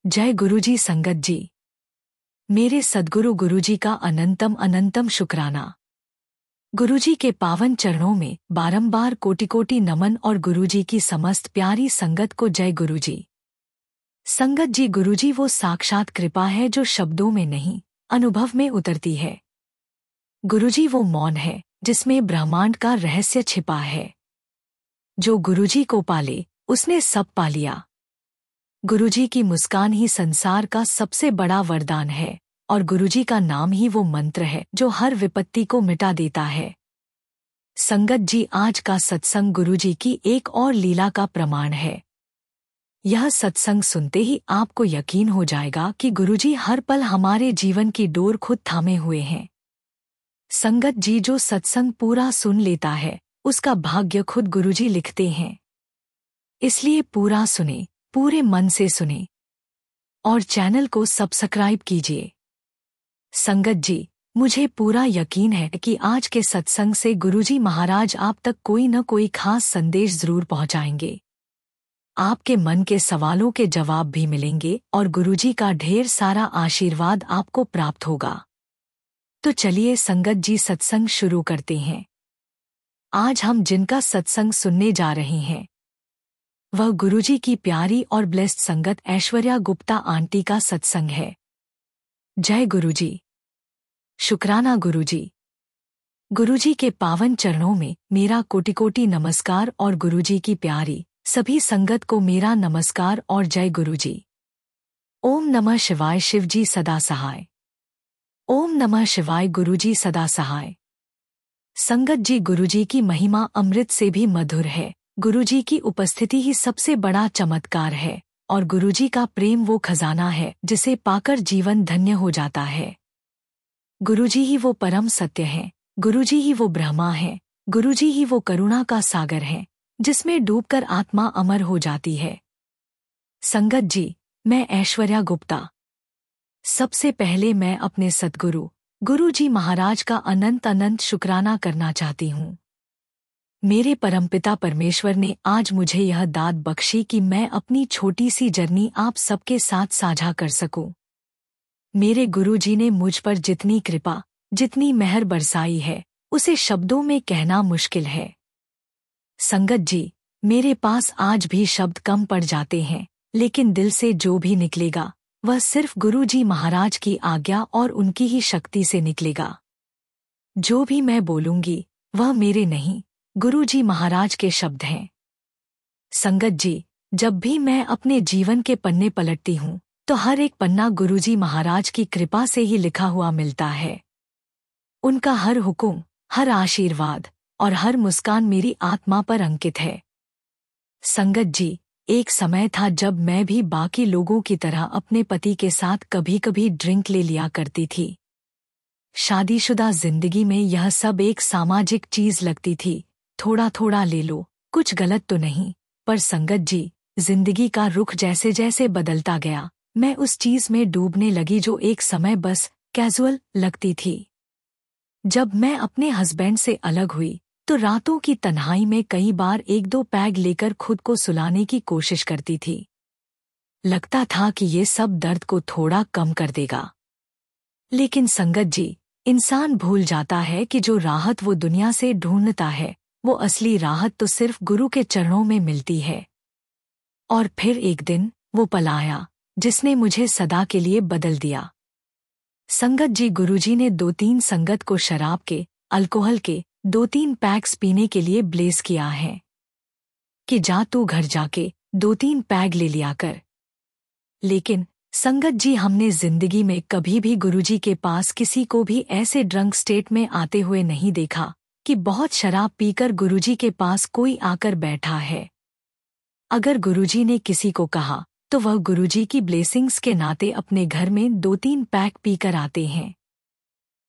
जय गुरुजी संगत जी। मेरे सद्गुरु गुरुजी का अनंतम अनंतम शुक्राना। गुरुजी के पावन चरणों में बारंबार कोटि कोटि नमन और गुरुजी की समस्त प्यारी संगत को जय गुरुजी। संगत जी, गुरुजी वो साक्षात कृपा है जो शब्दों में नहीं, अनुभव में उतरती है। गुरुजी वो मौन है जिसमें ब्रह्मांड का रहस्य छिपा है। जो गुरुजी को पाले उसने सब पा लिया। गुरुजी की मुस्कान ही संसार का सबसे बड़ा वरदान है और गुरुजी का नाम ही वो मंत्र है जो हर विपत्ति को मिटा देता है। संगत जी, आज का सत्संग गुरुजी की एक और लीला का प्रमाण है। यह सत्संग सुनते ही आपको यकीन हो जाएगा कि गुरुजी हर पल हमारे जीवन की डोर खुद थामे हुए हैं। संगत जी, जो सत्संग पूरा सुन लेता है उसका भाग्य खुद गुरुजी लिखते हैं। इसलिए पूरा सुने, पूरे मन से सुने और चैनल को सब्सक्राइब कीजिए। संगत जी, मुझे पूरा यकीन है कि आज के सत्संग से गुरुजी महाराज आप तक कोई न कोई खास संदेश जरूर पहुंचाएंगे। आपके मन के सवालों के जवाब भी मिलेंगे और गुरुजी का ढेर सारा आशीर्वाद आपको प्राप्त होगा। तो चलिए संगत जी, सत्संग शुरू करते हैं। आज हम जिनका सत्संग सुनने जा रहे हैं वह गुरुजी की प्यारी और ब्लेस्ड संगत ऐश्वर्या गुप्ता आंटी का सत्संग है। जय गुरुजी। शुक्राना गुरुजी। गुरुजी के पावन चरणों में मेरा कोटि कोटि नमस्कार और गुरुजी की प्यारी सभी संगत को मेरा नमस्कार और जय गुरुजी। ओम नमः शिवाय। शिवजी सदा सहाय। ओम नमः शिवाय। गुरुजी सदा सहाय। संगत जी, गुरुजी की महिमा अमृत से भी मधुर है। गुरुजी की उपस्थिति ही सबसे बड़ा चमत्कार है और गुरुजी का प्रेम वो खजाना है जिसे पाकर जीवन धन्य हो जाता है। गुरुजी ही वो परम सत्य है, गुरुजी ही वो ब्रह्मा है, गुरुजी ही वो करुणा का सागर है जिसमें डूबकर आत्मा अमर हो जाती है। संगत जी, मैं ऐश्वर्या गुप्ता। सबसे पहले मैं अपने सद्गुरु गुरुजी महाराज का अनंत अनंत शुक्राना करना चाहती हूँ। मेरे परमपिता परमेश्वर ने आज मुझे यह दात बख्शी कि मैं अपनी छोटी सी जर्नी आप सबके साथ साझा कर सकूं। मेरे गुरुजी ने मुझ पर जितनी कृपा, जितनी मेहर बरसाई है उसे शब्दों में कहना मुश्किल है। संगत जी, मेरे पास आज भी शब्द कम पड़ जाते हैं, लेकिन दिल से जो भी निकलेगा वह सिर्फ गुरुजी महाराज की आज्ञा और उनकी ही शक्ति से निकलेगा। जो भी मैं बोलूंगी वह मेरे नहीं, गुरुजी महाराज के शब्द हैं। संगत जी, जब भी मैं अपने जीवन के पन्ने पलटती हूँ तो हर एक पन्ना गुरुजी महाराज की कृपा से ही लिखा हुआ मिलता है। उनका हर हुक्म, हर आशीर्वाद और हर मुस्कान मेरी आत्मा पर अंकित है। संगत जी, एक समय था जब मैं भी बाकी लोगों की तरह अपने पति के साथ कभी कभी ड्रिंक ले लिया करती थी। शादीशुदा जिंदगी में यह सब एक सामाजिक चीज लगती थी। थोड़ा थोड़ा ले लो, कुछ गलत तो नहीं। पर संगत जी, जिंदगी का रुख जैसे जैसे बदलता गया मैं उस चीज में डूबने लगी जो एक समय बस कैजुअल लगती थी। जब मैं अपने हस्बैंड से अलग हुई तो रातों की तन्हाई में कई बार एक दो पैग लेकर खुद को सुलाने की कोशिश करती थी। लगता था कि ये सब दर्द को थोड़ा कम कर देगा। लेकिन संगत जी, इंसान भूल जाता है कि जो राहत वो दुनिया से ढूंढता है वो असली राहत तो सिर्फ गुरु के चरणों में मिलती है। और फिर एक दिन वो पल आया जिसने मुझे सदा के लिए बदल दिया। संगत जी, गुरुजी ने 2-3 संगत को शराब के, अल्कोहल के 2-3 पैक्स पीने के लिए ब्लेस किया है कि जा तू घर जाके 2-3 पैग ले लिया कर। लेकिन संगत जी, हमने जिंदगी में कभी भी गुरुजी के पास किसी को भी ऐसे ड्रंक स्टेट में आते हुए नहीं देखा कि बहुत शराब पीकर गुरुजी के पास कोई आकर बैठा है। अगर गुरुजी ने किसी को कहा तो वह गुरुजी की ब्लेसिंग्स के नाते अपने घर में 2-3 पैक पीकर आते हैं।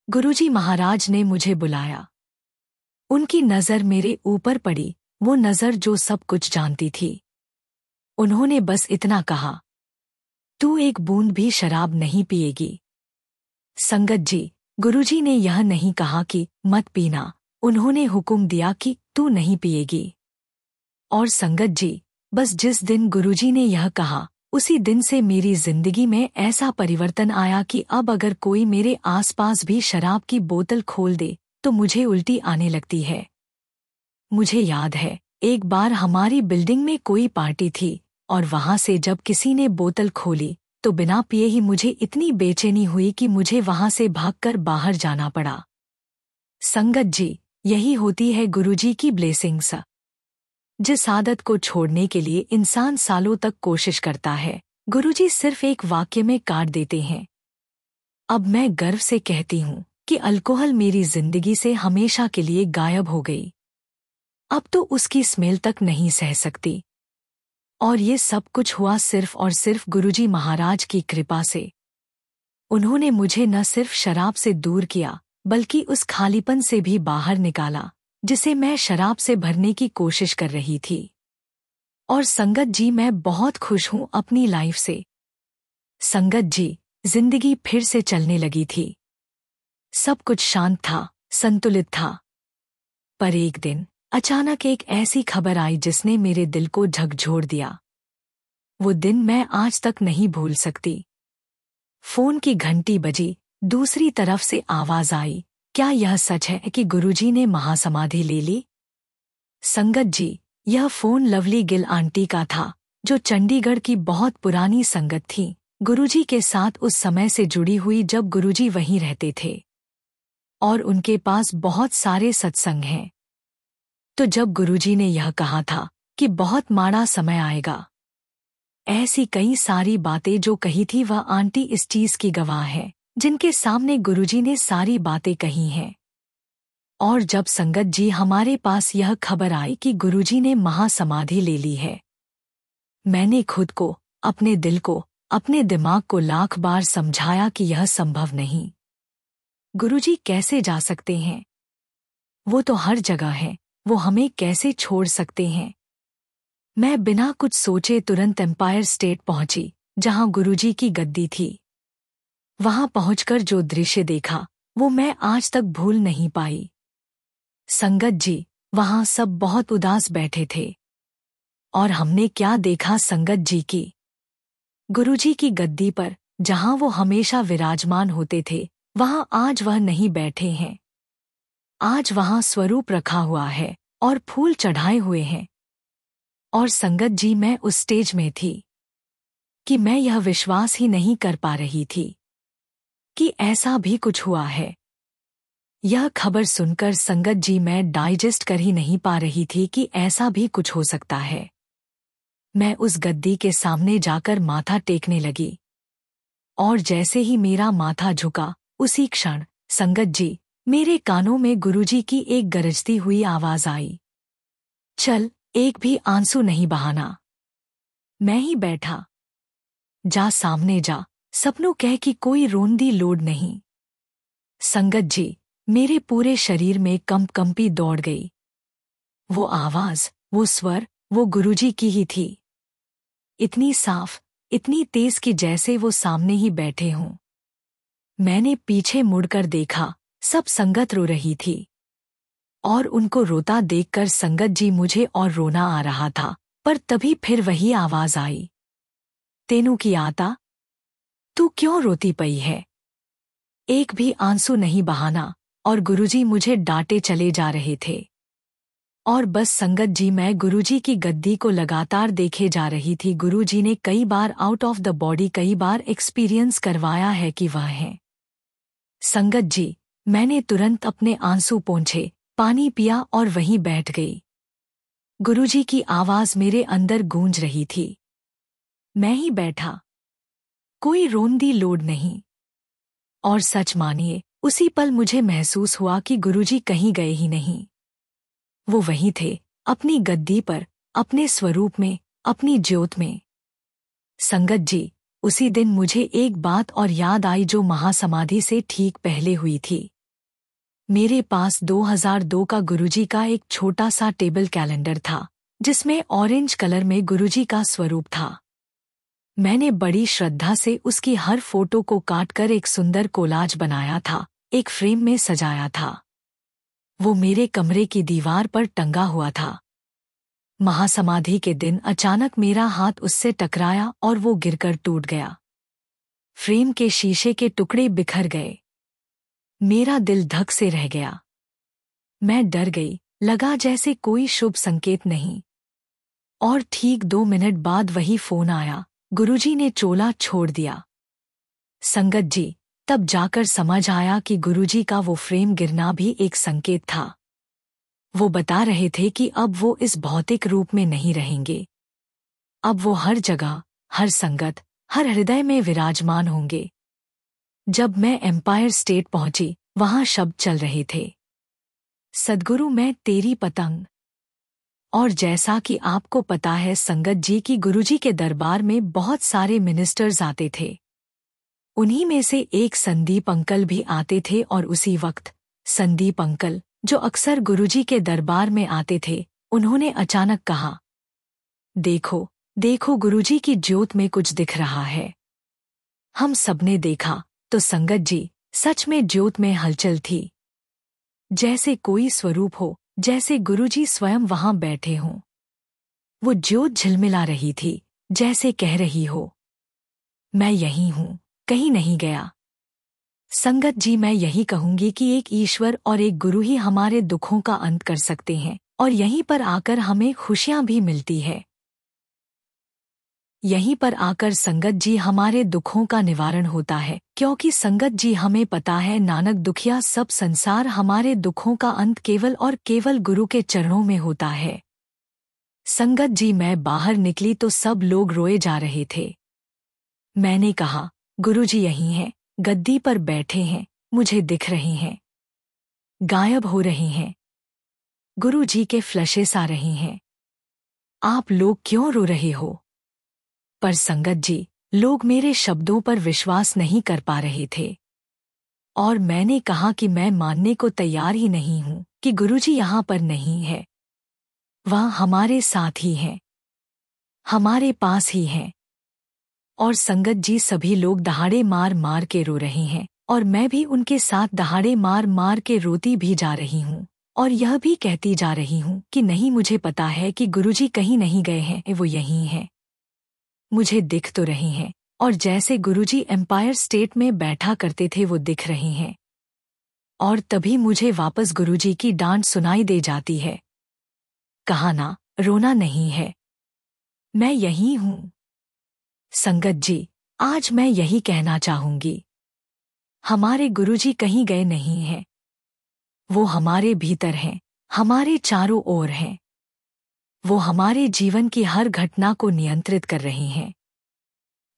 गुरुजी महाराज ने मुझे बुलाया। उनकी नज़र मेरे ऊपर पड़ी, वो नज़र जो सब कुछ जानती थी। उन्होंने बस इतना कहा, तू एक बूंद भी शराब नहीं पिएगी। संगत जी, गुरुजी ने यह नहीं कहा कि मत पीना, उन्होंने हुक्म दिया कि तू नहीं पिएगी। और संगत जी, बस जिस दिन गुरुजी ने यह कहा उसी दिन से मेरी जिंदगी में ऐसा परिवर्तन आया कि अब अगर कोई मेरे आसपास भी शराब की बोतल खोल दे तो मुझे उल्टी आने लगती है। मुझे याद है, एक बार हमारी बिल्डिंग में कोई पार्टी थी और वहां से जब किसी ने बोतल खोली तो बिना पिए ही मुझे इतनी बेचैनी हुई कि मुझे वहां से भागकर बाहर जाना पड़ा। संगत जी, यही होती है गुरुजी की ब्लेसिंग्स। जिस आदत को छोड़ने के लिए इंसान सालों तक कोशिश करता है, गुरुजी सिर्फ एक वाक्य में काट देते हैं। अब मैं गर्व से कहती हूँ कि अल्कोहल मेरी जिंदगी से हमेशा के लिए गायब हो गई। अब तो उसकी स्मेल तक नहीं सह सकती। और ये सब कुछ हुआ सिर्फ और सिर्फ गुरुजी महाराज की कृपा से। उन्होंने मुझे न सिर्फ शराब से दूर किया बल्कि उस खालीपन से भी बाहर निकाला जिसे मैं शराब से भरने की कोशिश कर रही थी। और संगत जी, मैं बहुत खुश हूं अपनी लाइफ से। संगत जी, जिंदगी फिर से चलने लगी थी। सब कुछ शांत था, संतुलित था। पर एक दिन अचानक एक ऐसी खबर आई जिसने मेरे दिल को झकझोर दिया। वो दिन मैं आज तक नहीं भूल सकती। फोन की घंटी बजी, दूसरी तरफ से आवाज आई, क्या यह सच है कि गुरुजी ने महासमाधि ले ली? संगत जी, यह फोन लवली गिल आंटी का था, जो चंडीगढ़ की बहुत पुरानी संगत थी, गुरुजी के साथ उस समय से जुड़ी हुई जब गुरुजी वहीं रहते थे। और उनके पास बहुत सारे सत्संग हैं। तो जब गुरुजी ने यह कहा था कि बहुत माड़ा समय आएगा, ऐसी कई सारी बातें जो कही थी वह आंटी इस चीज की गवाह है, जिनके सामने गुरुजी ने सारी बातें कही हैं। और जब संगत जी हमारे पास यह खबर आई कि गुरुजी ने महासमाधि ले ली है, मैंने खुद को, अपने दिल को, अपने दिमाग को लाख बार समझाया कि यह संभव नहीं। गुरुजी कैसे जा सकते हैं? वो तो हर जगह हैं, वो हमें कैसे छोड़ सकते हैं? मैं बिना कुछ सोचे तुरंत एम्पायर स्टेट पहुंची, जहां गुरुजी की गद्दी थी। वहां पहुंचकर जो दृश्य देखा वो मैं आज तक भूल नहीं पाई। संगत जी, वहां सब बहुत उदास बैठे थे। और हमने क्या देखा संगत जी की? गुरुजी की गद्दी पर, जहां वो हमेशा विराजमान होते थे, वहां आज वह नहीं बैठे हैं। आज वहां स्वरूप रखा हुआ है और फूल चढ़ाए हुए हैं। और संगत जी, मैं उस स्टेज में थी कि मैं यह विश्वास ही नहीं कर पा रही थी कि ऐसा भी कुछ हुआ है। यह खबर सुनकर संगत जी मैं डाइजेस्ट कर ही नहीं पा रही थी कि ऐसा भी कुछ हो सकता है। मैं उस गद्दी के सामने जाकर माथा टेकने लगी। और जैसे ही मेरा माथा झुका, उसी क्षण संगत जी, मेरे कानों में गुरुजी की एक गरजती हुई आवाज आई, चल, एक भी आंसू नहीं बहाना। मैं ही बैठा। जा सामने जा, सपनों कह कि कोई रोंदी लोड नहीं। संगत जी, मेरे पूरे शरीर में कंपी दौड़ गई। वो आवाज, वो स्वर, वो गुरुजी की ही थी। इतनी साफ, इतनी तेज कि जैसे वो सामने ही बैठे हों। मैंने पीछे मुड़कर देखा, सब संगत रो रही थी। और उनको रोता देखकर संगत जी मुझे और रोना आ रहा था, पर तभी फिर वही आवाज आई, तेनू की आता? तू क्यों रोती पई है? एक भी आंसू नहीं बहाना। और गुरुजी मुझे डांटे चले जा रहे थे। और बस संगत जी, मैं गुरुजी की गद्दी को लगातार देखे जा रही थी। गुरुजी ने कई बार आउट ऑफ द बॉडी, कई बार एक्सपीरियंस करवाया है कि वह है। संगत जी, मैंने तुरंत अपने आंसू पोंछे, पानी पिया और वहीं बैठ गई। गुरुजी की आवाज मेरे अंदर गूंज रही थी। मैं ही बैठा, कोई रोंदी लोड नहीं। और सच मानिए, उसी पल मुझे महसूस हुआ कि गुरुजी कहीं गए ही नहीं। वो वहीं थे, अपनी गद्दी पर, अपने स्वरूप में, अपनी ज्योत में। संगत जी, उसी दिन मुझे एक बात और याद आई जो महासमाधि से ठीक पहले हुई थी। मेरे पास 2002 का गुरुजी का एक छोटा सा टेबल कैलेंडर था, जिसमें ऑरेंज कलर में गुरुजी का स्वरूप था। मैंने बड़ी श्रद्धा से उसकी हर फोटो को काटकर एक सुंदर कोलाज बनाया था, एक फ्रेम में सजाया था। वो मेरे कमरे की दीवार पर टंगा हुआ था। महासमाधि के दिन अचानक मेरा हाथ उससे टकराया और वो गिरकर टूट गया। फ्रेम के शीशे के टुकड़े बिखर गए। मेरा दिल धक से रह गया। मैं डर गई, लगा जैसे कोई शुभ संकेत नहीं। और ठीक 2 मिनट बाद वही फोन आया, गुरुजी ने चोला छोड़ दिया। संगत जी, तब जाकर समझ आया कि गुरुजी का वो फ्रेम गिरना भी एक संकेत था। वो बता रहे थे कि अब वो इस भौतिक रूप में नहीं रहेंगे। अब वो हर जगह, हर संगत, हर हृदय में विराजमान होंगे। जब मैं एम्पायर स्टेट पहुंची, वहां शब्द चल रहे थे, सद्गुरु मैं तेरी पतंग। और जैसा कि आपको पता है संगत जी की गुरुजी के दरबार में बहुत सारे मिनिस्टर्स आते थे। उन्हीं में से एक संदीप अंकल भी आते थे और उसी वक्त संदीप अंकल, जो अक्सर गुरुजी के दरबार में आते थे, उन्होंने अचानक कहा, देखो देखो गुरुजी की ज्योत में कुछ दिख रहा है। हम सबने देखा तो संगत जी, सच में ज्योत में हलचल थी। जैसे कोई स्वरूप हो, जैसे गुरुजी स्वयं वहां बैठे हों। वो ज्योत झिलमिला रही थी, जैसे कह रही हो, मैं यहीं हूं, कहीं नहीं गया। संगत जी, मैं यही कहूंगी कि एक ईश्वर और एक गुरु ही हमारे दुखों का अंत कर सकते हैं और यहीं पर आकर हमें खुशियां भी मिलती है। यहीं पर आकर संगत जी हमारे दुखों का निवारण होता है, क्योंकि संगत जी हमें पता है नानक दुखिया सब संसार, हमारे दुखों का अंत केवल और केवल गुरु के चरणों में होता है। संगत जी, मैं बाहर निकली तो सब लोग रोए जा रहे थे। मैंने कहा, गुरुजी यहीं हैं, गद्दी पर बैठे हैं, मुझे दिख रहे हैं, गायब हो रहे हैं। गुरुजी के फ्लैशेस आ रहे हैं। आप लोग क्यों रो रहे हो? पर संगत जी, लोग मेरे शब्दों पर विश्वास नहीं कर पा रहे थे। और मैंने कहा कि मैं मानने को तैयार ही नहीं हूं कि गुरुजी यहां पर नहीं है। वह हमारे साथ ही हैं, हमारे पास ही हैं। और संगत जी, सभी लोग दहाड़े मार मार के रो रहे हैं और मैं भी उनके साथ दहाड़े मार मार के रोती भी जा रही हूं और यह भी कहती जा रही हूं कि नहीं, मुझे पता है कि गुरुजी कहीं नहीं गए हैं, वो यहीं हैं। मुझे दिख तो रहे हैं और जैसे गुरुजी एम्पायर स्टेट में बैठा करते थे वो दिख रहे हैं। और तभी मुझे वापस गुरुजी की डांट सुनाई दे जाती है, कहा ना, रोना नहीं है, मैं यहीं हूं। संगत जी, आज मैं यही कहना चाहूंगी, हमारे गुरुजी कहीं गए नहीं हैं। वो हमारे भीतर हैं, हमारे चारों ओर हैं। वो हमारे जीवन की हर घटना को नियंत्रित कर रहे हैं,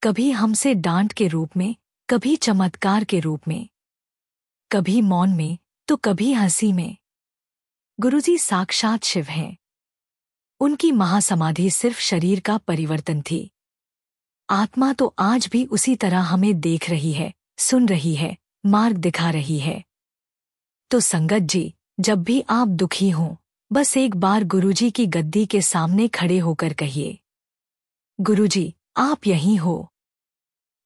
कभी हमसे डांट के रूप में, कभी चमत्कार के रूप में, कभी मौन में तो कभी हंसी में। गुरुजी साक्षात शिव हैं। उनकी महासमाधि सिर्फ शरीर का परिवर्तन थी। आत्मा तो आज भी उसी तरह हमें देख रही है, सुन रही है, मार्ग दिखा रही है। तो संगत जी, जब भी आप दुखी हों, बस एक बार गुरुजी की गद्दी के सामने खड़े होकर कहिए, गुरुजी आप यहीं हो,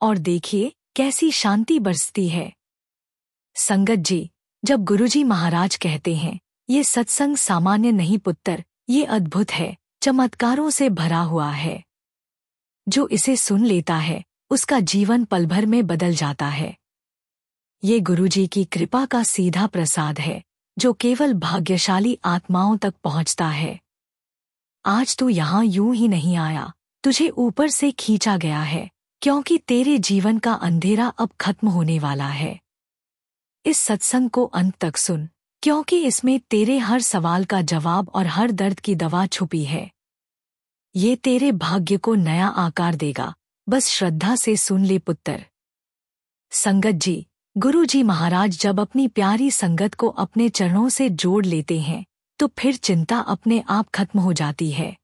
और देखिए कैसी शांति बरसती है। संगत जी, जब गुरुजी महाराज कहते हैं, ये सत्संग सामान्य नहीं पुत्र, ये अद्भुत है, चमत्कारों से भरा हुआ है। जो इसे सुन लेता है, उसका जीवन पल भर में बदल जाता है। ये गुरुजी की कृपा का सीधा प्रसाद है, जो केवल भाग्यशाली आत्माओं तक पहुंचता है। आज तू यहाँ यूं ही नहीं आया, तुझे ऊपर से खींचा गया है, क्योंकि तेरे जीवन का अंधेरा अब खत्म होने वाला है। इस सत्संग को अंत तक सुन, क्योंकि इसमें तेरे हर सवाल का जवाब और हर दर्द की दवा छुपी है। ये तेरे भाग्य को नया आकार देगा, बस श्रद्धा से सुन ले पुत्र। संगत जी, गुरुजी महाराज जब अपनी प्यारी संगत को अपने चरणों से जोड़ लेते हैं, तो फिर चिंता अपने आप खत्म हो जाती है।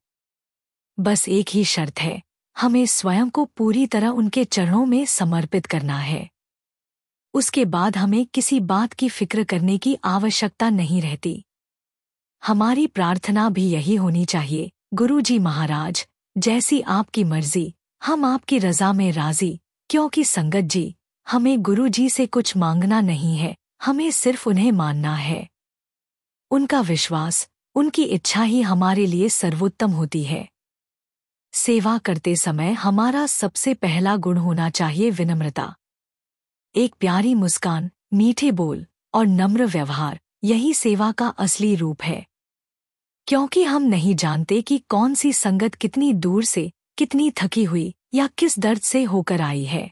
बस एक ही शर्त है, हमें स्वयं को पूरी तरह उनके चरणों में समर्पित करना है। उसके बाद हमें किसी बात की फिक्र करने की आवश्यकता नहीं रहती। हमारी प्रार्थना भी यही होनी चाहिए, गुरुजी महाराज, जैसी आपकी मर्जी, हम आपकी रजा में राजी। क्योंकि संगत जी, हमें गुरुजी से कुछ मांगना नहीं है, हमें सिर्फ उन्हें मानना है। उनका विश्वास, उनकी इच्छा ही हमारे लिए सर्वोत्तम होती है। सेवा करते समय हमारा सबसे पहला गुण होना चाहिए विनम्रता। एक प्यारी मुस्कान, मीठे बोल और नम्र व्यवहार, यही सेवा का असली रूप है। क्योंकि हम नहीं जानते कि कौन सी संगत कितनी दूर से, कितनी थकी हुई या किस दर्द से होकर आई है।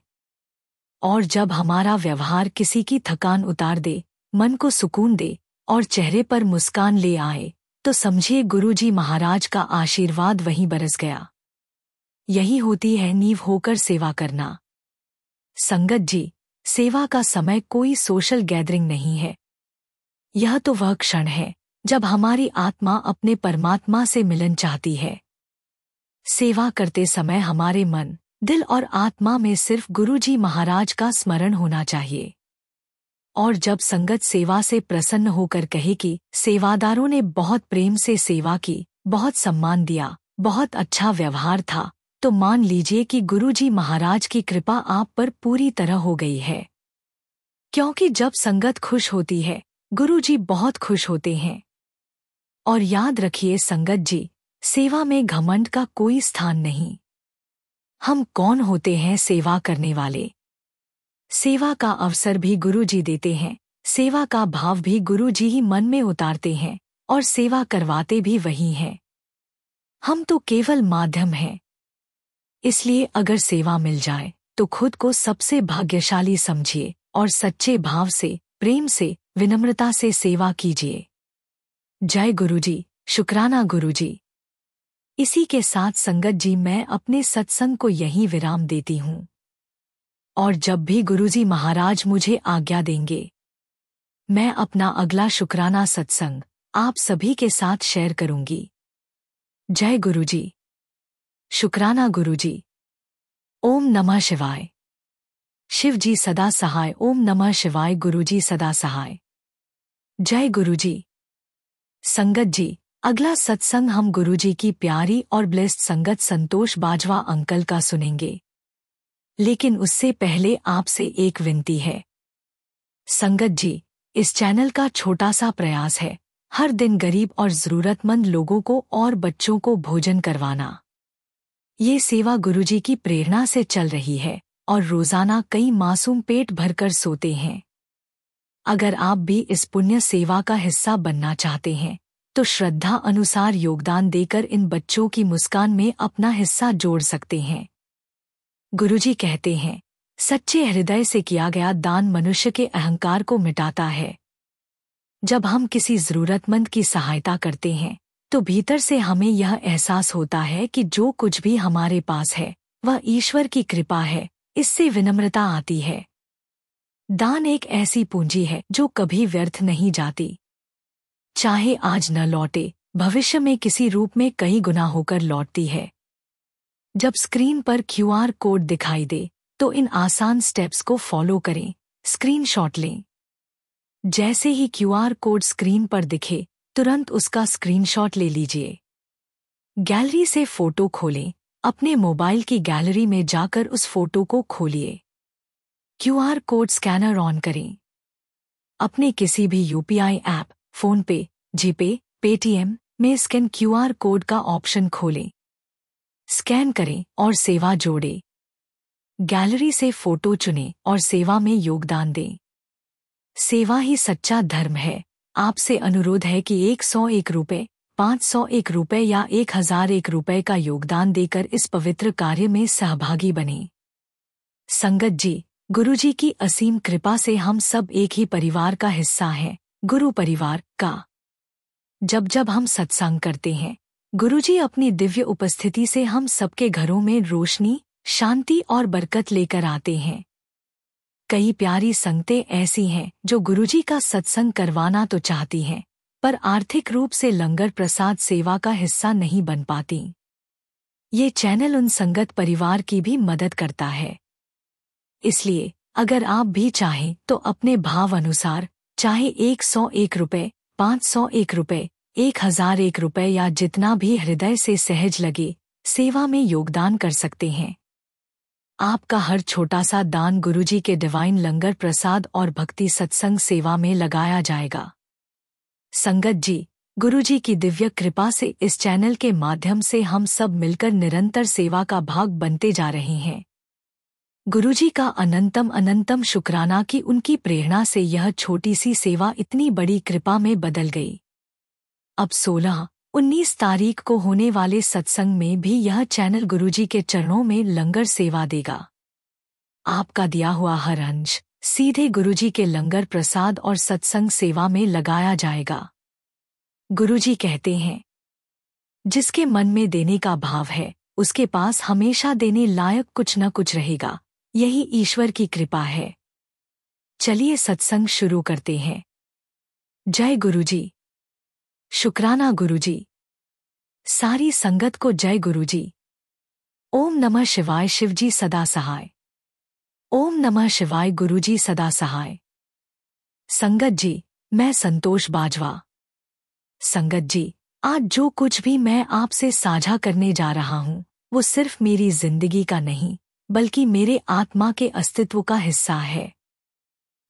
और जब हमारा व्यवहार किसी की थकान उतार दे, मन को सुकून दे और चेहरे पर मुस्कान ले आए, तो समझिए गुरुजी महाराज का आशीर्वाद वहीं बरस गया। यही होती है नींव होकर सेवा करना। संगत जी, सेवा का समय कोई सोशल गैदरिंग नहीं है। यह तो वह क्षण है जब हमारी आत्मा अपने परमात्मा से मिलन चाहती है। सेवा करते समय हमारे मन, दिल और आत्मा में सिर्फ गुरुजी महाराज का स्मरण होना चाहिए। और जब संगत सेवा से प्रसन्न होकर कहे कि सेवादारों ने बहुत प्रेम से सेवा की, बहुत सम्मान दिया, बहुत अच्छा व्यवहार था, तो मान लीजिए कि गुरुजी महाराज की कृपा आप पर पूरी तरह हो गई है। क्योंकि जब संगत खुश होती है, गुरुजी बहुत खुश होते हैं। और याद रखिए संगत जी, सेवा में घमंड का कोई स्थान नहीं। हम कौन होते हैं सेवा करने वाले? सेवा का अवसर भी गुरुजी देते हैं, सेवा का भाव भी गुरुजी ही मन में उतारते हैं और सेवा करवाते भी वही हैं। हम तो केवल माध्यम हैं। इसलिए अगर सेवा मिल जाए तो खुद को सबसे भाग्यशाली समझिए और सच्चे भाव से, प्रेम से, विनम्रता से सेवा कीजिए। जय गुरुजी, शुक्राना गुरुजी। इसी के साथ संगत जी मैं अपने सत्संग को यहीं विराम देती हूँ। और जब भी गुरुजी महाराज मुझे आज्ञा देंगे, मैं अपना अगला शुक्राना सत्संग आप सभी के साथ शेयर करूंगी। जय गुरुजी, शुक्राना गुरुजी। ओम नमः शिवाय। शिव जी सदा सहाय। ओम नमः शिवाय। गुरुजी सदा सहाय। जय गुरुजी। संगत जी, अगला सत्संग हम गुरुजी की प्यारी और ब्लेस्ड संगत संतोष बाजवा अंकल का सुनेंगे। लेकिन उससे पहले आपसे एक विनती है। संगत जी, इस चैनल का छोटा सा प्रयास है हर दिन गरीब और जरूरतमंद लोगों को और बच्चों को भोजन करवाना। ये सेवा गुरुजी की प्रेरणा से चल रही है और रोजाना कई मासूम पेट भरकर सोते हैं। अगर आप भी इस पुण्य सेवा का हिस्सा बनना चाहते हैं तो श्रद्धा अनुसार योगदान देकर इन बच्चों की मुस्कान में अपना हिस्सा जोड़ सकते हैं। गुरुजी कहते हैं, सच्चे हृदय से किया गया दान मनुष्य के अहंकार को मिटाता है। जब हम किसी जरूरतमंद की सहायता करते हैं तो भीतर से हमें यह एहसास होता है कि जो कुछ भी हमारे पास है वह ईश्वर की कृपा है। इससे विनम्रता आती है। दान एक ऐसी पूंजी है जो कभी व्यर्थ नहीं जाती। चाहे आज न लौटे, भविष्य में किसी रूप में कई गुना होकर लौटती है। जब स्क्रीन पर क्यूआर कोड दिखाई दे तो इन आसान स्टेप्स को फॉलो करें। स्क्रीनशॉट लें। जैसे ही क्यूआर कोड स्क्रीन पर दिखे, तुरंत उसका स्क्रीनशॉट ले लीजिए। गैलरी से फोटो खोलें। अपने मोबाइल की गैलरी में जाकर उस फोटो को खोलिए। क्यूआर कोड स्कैनर ऑन करें। अपने किसी भी यूपीआई ऐप, फोनपे, जीपे, पेटीएम में स्कैन क्यूआर कोड का ऑप्शन खोलें। स्कैन करें और सेवा जोड़ें। गैलरी से फोटो चुनें और सेवा में योगदान दें। सेवा ही सच्चा धर्म है। आपसे अनुरोध है कि 101 रुपये, 501 रुपये या 1001 रुपये का योगदान देकर इस पवित्र कार्य में सहभागी बनें। संगत जी, गुरुजी की असीम कृपा से हम सब एक ही परिवार का हिस्सा हैं, गुरु परिवार का। जब जब हम सत्संग करते हैं, गुरुजी अपनी दिव्य उपस्थिति से हम सबके घरों में रोशनी, शांति और बरकत लेकर आते हैं। कई प्यारी संगतें ऐसी हैं जो गुरुजी का सत्संग करवाना तो चाहती हैं, पर आर्थिक रूप से लंगर प्रसाद सेवा का हिस्सा नहीं बन पाती। ये चैनल उन संगत परिवार की भी मदद करता है। इसलिए अगर आप भी चाहें तो अपने भाव अनुसार, चाहे 101 रुपये, 501 रुपये, 1001 रुपये या जितना भी हृदय से सहज लगे, सेवा में योगदान कर सकते हैं। आपका हर छोटा सा दान गुरुजी के डिवाइन लंगर प्रसाद और भक्ति सत्संग सेवा में लगाया जाएगा। संगत जी, गुरुजी की दिव्य कृपा से इस चैनल के माध्यम से हम सब मिलकर निरंतर सेवा का भाग बनते जा रहे हैं। गुरुजी का अनंतम अनंतम शुक्राना कि उनकी प्रेरणा से यह छोटी सी सेवा इतनी बड़ी कृपा में बदल गई। अब 16-19 तारीख को होने वाले सत्संग में भी यह चैनल गुरुजी के चरणों में लंगर सेवा देगा। आपका दिया हुआ हर अंश सीधे गुरुजी के लंगर प्रसाद और सत्संग सेवा में लगाया जाएगा। गुरुजी कहते हैं, जिसके मन में देने का भाव है उसके पास हमेशा देने लायक कुछ न कुछ रहेगा। यही ईश्वर की कृपा है। चलिए सत्संग शुरू करते हैं। जय गुरुजी। शुक्राना गुरुजी। सारी संगत को जय गुरुजी। ओम नमः शिवाय। शिवजी सदा सहाय। ओम नमः शिवाय। गुरुजी सदा सहाय। संगत जी, मैं संतोष बाजवा। संगत जी, आज जो कुछ भी मैं आपसे साझा करने जा रहा हूँ वो सिर्फ मेरी जिंदगी का नहीं बल्कि मेरे आत्मा के अस्तित्व का हिस्सा है,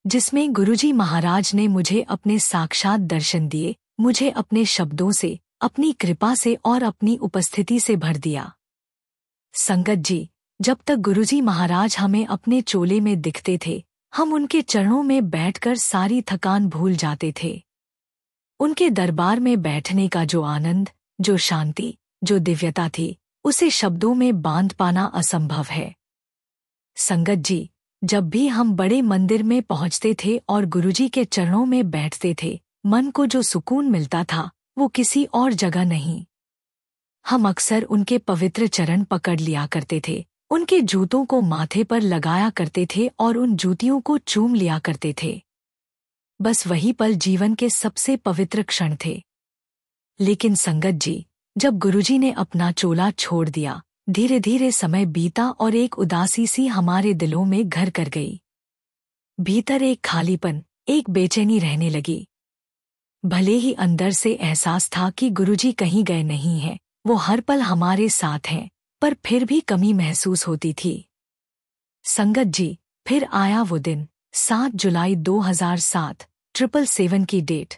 जिसमें गुरुजी महाराज ने मुझे अपने साक्षात दर्शन दिए, मुझे अपने शब्दों से, अपनी कृपा से और अपनी उपस्थिति से भर दिया। संगत जी, जब तक गुरुजी महाराज हमें अपने चोले में दिखते थे हम उनके चरणों में बैठकर सारी थकान भूल जाते थे। उनके दरबार में बैठने का जो आनंद, जो शांति, जो दिव्यता थी उसे शब्दों में बांध पाना असंभव है। संगत जी, जब भी हम बड़े मंदिर में पहुंचते थे और गुरुजी के चरणों में बैठते थे, मन को जो सुकून मिलता था वो किसी और जगह नहीं। हम अक्सर उनके पवित्र चरण पकड़ लिया करते थे, उनके जूतों को माथे पर लगाया करते थे और उन जूतियों को चूम लिया करते थे। बस वही पल जीवन के सबसे पवित्र क्षण थे। लेकिन संगत जी, जब गुरुजी ने अपना चोला छोड़ दिया, धीरे धीरे समय बीता और एक उदासी सी हमारे दिलों में घर कर गई। भीतर एक खालीपन, एक बेचैनी रहने लगी। भले ही अंदर से एहसास था कि गुरुजी कहीं गए नहीं हैं, वो हर पल हमारे साथ हैं, पर फिर भी कमी महसूस होती थी। संगत जी, फिर आया वो दिन, 7 जुलाई 2007, 777 की डेट।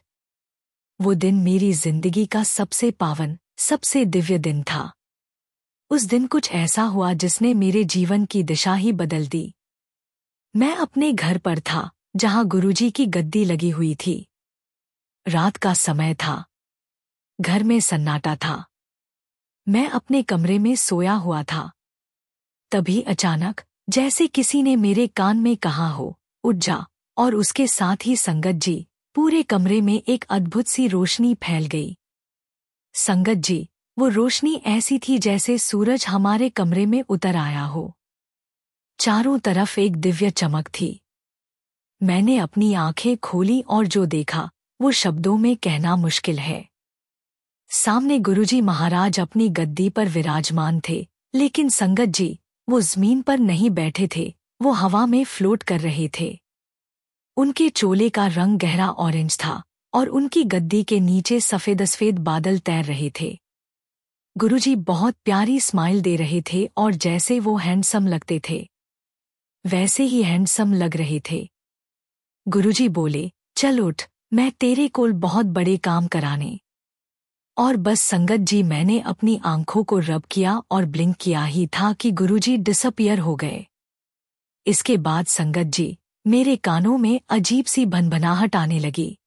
वो दिन मेरी जिंदगी का सबसे पावन, सबसे दिव्य दिन था। उस दिन कुछ ऐसा हुआ जिसने मेरे जीवन की दिशा ही बदल दी। मैं अपने घर पर था, जहां गुरुजी की गद्दी लगी हुई थी। रात का समय था। घर में सन्नाटा था। मैं अपने कमरे में सोया हुआ था। तभी अचानक जैसे किसी ने मेरे कान में कहा हो, उठ जा, और उसके साथ ही संगत जी, पूरे कमरे में एक अद्भुत सी रोशनी फैल गई। संगत जी, वो रोशनी ऐसी थी जैसे सूरज हमारे कमरे में उतर आया हो। चारों तरफ एक दिव्य चमक थी। मैंने अपनी आंखें खोली और जो देखा वो शब्दों में कहना मुश्किल है। सामने गुरुजी महाराज अपनी गद्दी पर विराजमान थे, लेकिन संगत जी, वो जमीन पर नहीं बैठे थे, वो हवा में फ्लोट कर रहे थे। उनके चोले का रंग गहरा ऑरेंज था और उनकी गद्दी के नीचे सफेद सफेद बादल तैर रहे थे। गुरुजी बहुत प्यारी स्माइल दे रहे थे और जैसे वो हैंडसम लगते थे वैसे ही हैंडसम लग रहे थे। गुरुजी बोले, चल उठ, मैं तेरे कोल बहुत बड़े काम कराने। और बस संगत जी, मैंने अपनी आंखों को रब किया और ब्लिंक किया ही था कि गुरुजी डिसअपियर हो गए। इसके बाद संगत जी, मेरे कानों में अजीब सी भनभनाहट आने लगी।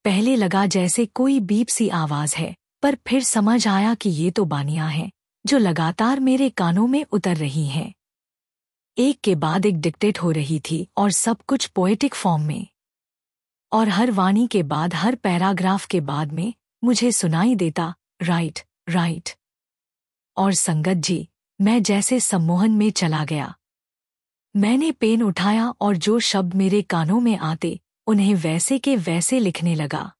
पहले लगा जैसे कोई बीप सी आवाज है, पर फिर समझ आया कि ये तो बानियां हैं जो लगातार मेरे कानों में उतर रही हैं। एक के बाद एक डिक्टेट हो रही थी और सब कुछ पोएटिक फॉर्म में। और हर वाणी के बाद, हर पैराग्राफ के बाद में मुझे सुनाई देता, राइट राइट। और संगत जी, मैं जैसे सम्मोहन में चला गया। मैंने पेन उठाया और जो शब्द मेरे कानों में आते उन्हें वैसे के वैसे लिखने लगा।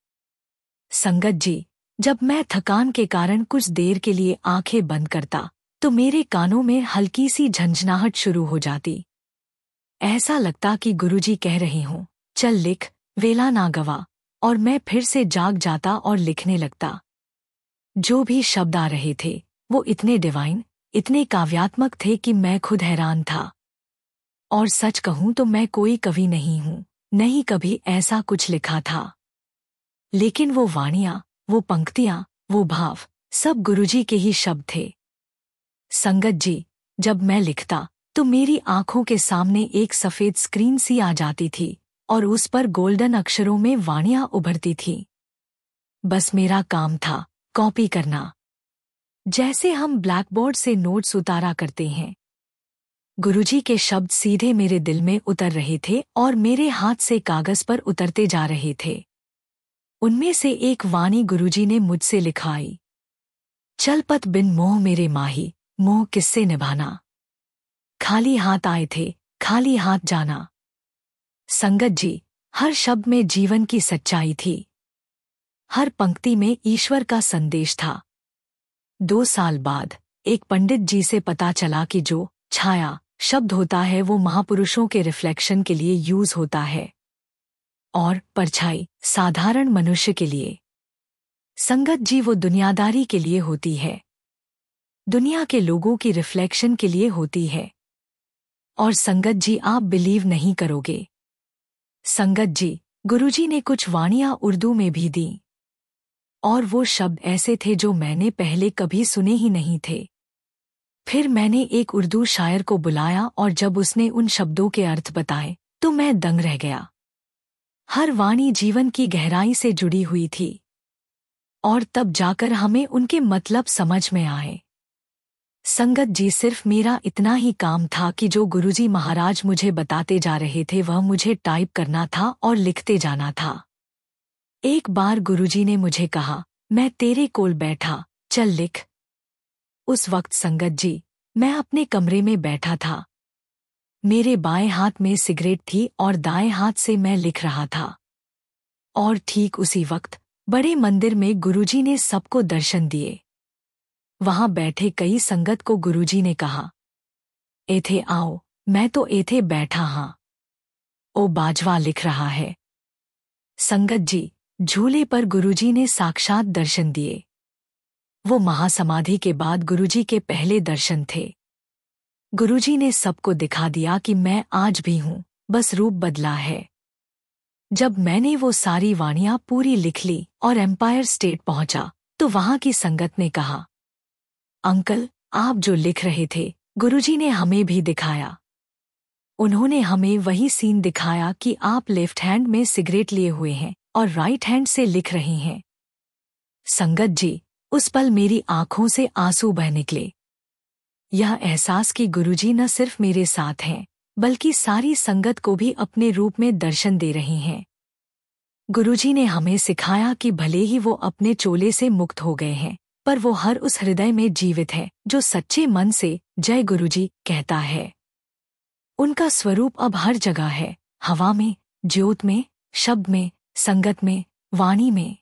संगत जी, जब मैं थकान के कारण कुछ देर के लिए आंखें बंद करता तो मेरे कानों में हल्की सी झंझनाहट शुरू हो जाती। ऐसा लगता कि गुरुजी कह रही हूँ, चल लिख, वेला ना गवा। और मैं फिर से जाग जाता और लिखने लगता। जो भी शब्द आ रहे थे वो इतने डिवाइन, इतने काव्यात्मक थे कि मैं खुद हैरान था। और सच कहूँ तो मैं कोई कवि नहीं हूँ, नहीं कभी ऐसा कुछ लिखा था। लेकिन वो वाणियाँ, वो पंक्तियां, वो भाव, सब गुरुजी के ही शब्द थे। संगत जी, जब मैं लिखता तो मेरी आंखों के सामने एक सफेद स्क्रीन सी आ जाती थी और उस पर गोल्डन अक्षरों में वाणियां उभरती थीं। बस मेरा काम था कॉपी करना, जैसे हम ब्लैकबोर्ड से नोट्स उतारा करते हैं। गुरुजी के शब्द सीधे मेरे दिल में उतर रहे थे और मेरे हाथ से कागज पर उतरते जा रहे थे। उनमें से एक वाणी गुरुजी ने मुझसे लिखाई, चल पत बिन मोह मेरे माही, मोह किससे निभाना। खाली हाथ आए थे, खाली हाथ जाना। संगत जी, हर शब्द में जीवन की सच्चाई थी। हर पंक्ति में ईश्वर का संदेश था। 2 साल बाद एक पंडित जी से पता चला कि जो छाया शब्द होता है वो महापुरुषों के रिफ्लेक्शन के लिए यूज होता है और परछाई साधारण मनुष्य के लिए। संगत जी, वो दुनियादारी के लिए होती है, दुनिया के लोगों की रिफ्लेक्शन के लिए होती है। और संगत जी, आप बिलीव नहीं करोगे, संगत जी, गुरुजी ने कुछ वाणियां उर्दू में भी दी और वो शब्द ऐसे थे जो मैंने पहले कभी सुने ही नहीं थे। फिर मैंने एक उर्दू शायर को बुलाया और जब उसने उन शब्दों के अर्थ बताए तो मैं दंग रह गया। हर वाणी जीवन की गहराई से जुड़ी हुई थी और तब जाकर हमें उनके मतलब समझ में आए। संगत जी, सिर्फ मेरा इतना ही काम था कि जो गुरुजी महाराज मुझे बताते जा रहे थे वह मुझे टाइप करना था और लिखते जाना था। एक बार गुरुजी ने मुझे कहा, मैं तेरे कोल बैठा, चल लिख। उस वक्त संगत जी, मैं अपने कमरे में बैठा था। मेरे बाएं हाथ में सिगरेट थी और दाएं हाथ से मैं लिख रहा था। और ठीक उसी वक्त बड़े मंदिर में गुरुजी ने सबको दर्शन दिए। वहां बैठे कई संगत को गुरुजी ने कहा, एथे आओ, मैं तो एथे बैठा हां। ओ बाजवा लिख रहा है। संगत जी, झूले पर गुरुजी ने साक्षात दर्शन दिए। वो महासमाधि के बाद गुरुजी के पहले दर्शन थे। गुरुजी ने सबको दिखा दिया कि मैं आज भी हूं, बस रूप बदला है। जब मैंने वो सारी वाणियां पूरी लिख ली और एम्पायर स्टेट पहुंचा तो वहां की संगत ने कहा, अंकल, आप जो लिख रहे थे गुरुजी ने हमें भी दिखाया। उन्होंने हमें वही सीन दिखाया कि आप लेफ्ट हैंड में सिगरेट लिए हुए हैं और राइट हैंड से लिख रहे हैं। संगत जी, उस पल मेरी आंखों से आंसू बह निकले। यह एहसास कि गुरुजी न सिर्फ मेरे साथ हैं बल्कि सारी संगत को भी अपने रूप में दर्शन दे रहे हैं। गुरुजी ने हमें सिखाया कि भले ही वो अपने चोले से मुक्त हो गए हैं पर वो हर उस हृदय में जीवित है जो सच्चे मन से जय गुरुजी कहता है। उनका स्वरूप अब हर जगह है, हवा में, ज्योत में, शब्द में, संगत में, वाणी में।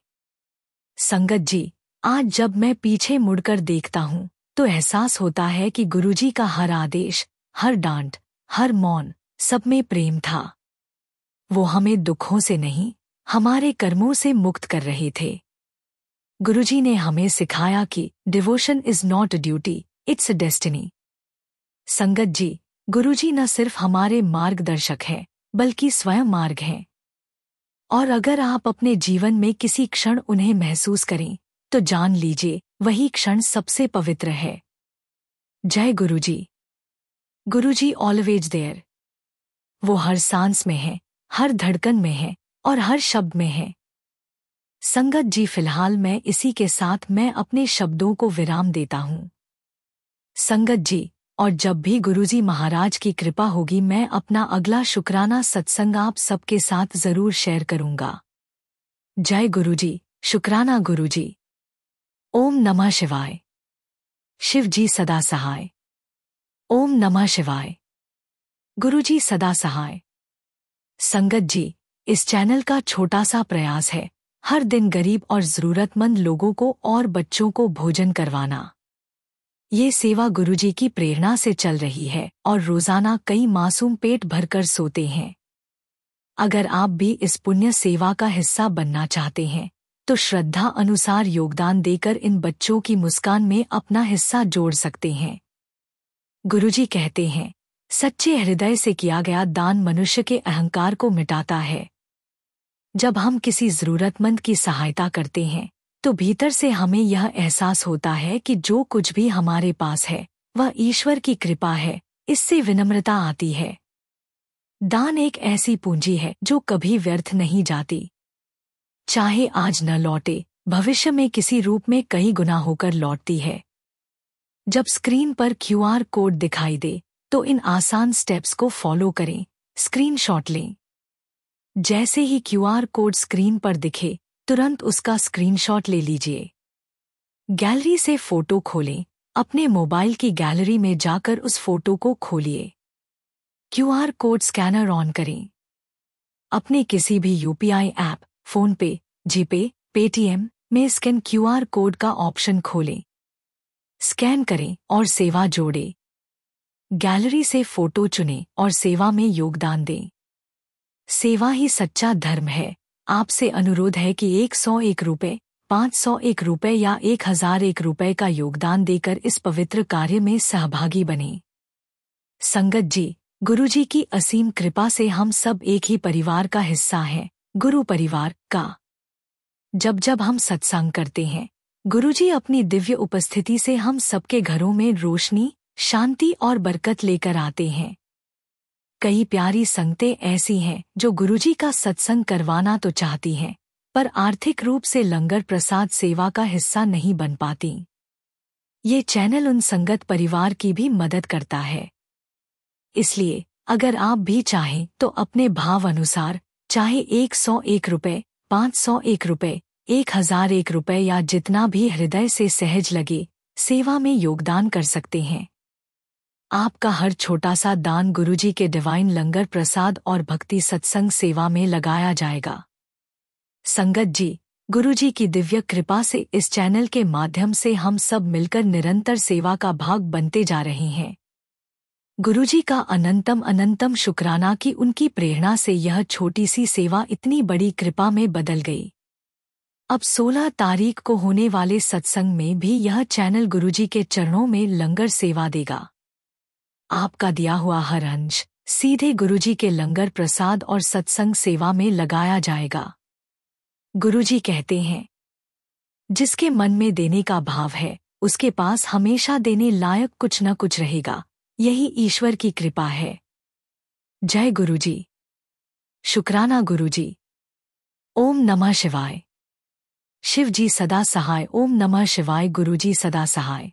संगत जी, आज जब मैं पीछे मुड़कर देखता हूँ तो एहसास होता है कि गुरुजी का हर आदेश, हर डांट, हर मौन, सब में प्रेम था। वो हमें दुखों से नहीं, हमारे कर्मों से मुक्त कर रहे थे। गुरुजी ने हमें सिखाया कि devotion is not a duty, it's a destiny. संगत जी, गुरुजी न सिर्फ हमारे मार्गदर्शक हैं बल्कि स्वयं मार्ग हैं। और अगर आप अपने जीवन में किसी क्षण उन्हें महसूस करें तो जान लीजिए वही क्षण सबसे पवित्र है। जय गुरुजी। गुरुजी ऑलवेज देयर। वो हर सांस में है, हर धड़कन में है और हर शब्द में है। संगत जी, फिलहाल मैं इसी के साथ मैं अपने शब्दों को विराम देता हूँ। संगत जी, और जब भी गुरुजी महाराज की कृपा होगी मैं अपना अगला शुक्राना सत्संग आप सबके साथ जरूर शेयर करूंगा। जय गुरुजी। शुक्राना गुरुजी। ओम नमः शिवाय। शिव जी सदा सहाय। ओम नमः शिवाय। गुरुजी सदा सहाय। संगत जी, इस चैनल का छोटा सा प्रयास है हर दिन गरीब और जरूरतमंद लोगों को और बच्चों को भोजन करवाना। ये सेवा गुरुजी की प्रेरणा से चल रही है और रोजाना कई मासूम पेट भरकर सोते हैं। अगर आप भी इस पुण्य सेवा का हिस्सा बनना चाहते हैं तो श्रद्धा अनुसार योगदान देकर इन बच्चों की मुस्कान में अपना हिस्सा जोड़ सकते हैं। गुरुजी कहते हैं, सच्चे हृदय से किया गया दान मनुष्य के अहंकार को मिटाता है। जब हम किसी जरूरतमंद की सहायता करते हैं तो भीतर से हमें यह एहसास होता है कि जो कुछ भी हमारे पास है वह ईश्वर की कृपा है। इससे विनम्रता आती है। दान एक ऐसी पूंजी है जो कभी व्यर्थ नहीं जाती। चाहे आज न लौटे, भविष्य में किसी रूप में कई गुना होकर लौटती है। जब स्क्रीन पर क्यूआर कोड दिखाई दे तो इन आसान स्टेप्स को फॉलो करें। स्क्रीनशॉट लें। जैसे ही क्यूआर कोड स्क्रीन पर दिखे तुरंत उसका स्क्रीनशॉट ले लीजिए। गैलरी से फोटो खोलें। अपने मोबाइल की गैलरी में जाकर उस फोटो को खोलिए। क्यूआर कोड स्कैनर ऑन करें। अपने किसी भी यूपीआई ऐप, फोनपे, जीपे, पेटीएम में स्कैन क्यूआर कोड का ऑप्शन खोलें। स्कैन करें और सेवा जोड़ें। गैलरी से फोटो चुनें और सेवा में योगदान दें। सेवा ही सच्चा धर्म है। आपसे अनुरोध है कि 101 रुपये, 501 रुपये या 1001 रुपये का योगदान देकर इस पवित्र कार्य में सहभागी बनें। संगत जी, गुरुजी की असीम कृपा से हम सब एक ही परिवार का हिस्सा हैं, गुरु परिवार का। जब जब हम सत्संग करते हैं, गुरुजी अपनी दिव्य उपस्थिति से हम सबके घरों में रोशनी, शांति और बरकत लेकर आते हैं। कई प्यारी संगतें ऐसी हैं जो गुरुजी का सत्संग करवाना तो चाहती हैं, पर आर्थिक रूप से लंगर प्रसाद सेवा का हिस्सा नहीं बन पाती। ये चैनल उन संगत परिवार की भी मदद करता है। इसलिए अगर आप भी चाहें तो अपने भाव अनुसार, चाहे 101 रुपये, 501 रुपये, 1001 रुपये या जितना भी हृदय से सहज लगे, सेवा में योगदान कर सकते हैं। आपका हर छोटा सा दान गुरुजी के डिवाइन लंगर प्रसाद और भक्ति सत्संग सेवा में लगाया जाएगा। संगत जी, गुरुजी की दिव्य कृपा से इस चैनल के माध्यम से हम सब मिलकर निरंतर सेवा का भाग बनते जा रहे हैं। गुरुजी का अनंतम अनंतम शुक्राना कि उनकी प्रेरणा से यह छोटी सी सेवा इतनी बड़ी कृपा में बदल गई। अब 16 तारीख को होने वाले सत्संग में भी यह चैनल गुरुजी के चरणों में लंगर सेवा देगा। आपका दिया हुआ हर अंश सीधे गुरुजी के लंगर प्रसाद और सत्संग सेवा में लगाया जाएगा। गुरुजी कहते हैं, जिसके मन में देने का भाव है उसके पास हमेशा देने लायक कुछ न कुछ रहेगा। यही ईश्वर की कृपा है। जय गुरुजी। शुक्राना गुरुजी। ओम नमः शिवाय। शिव जी सदा सहाय। ओम नमः शिवाय। गुरुजी सदा सहाय।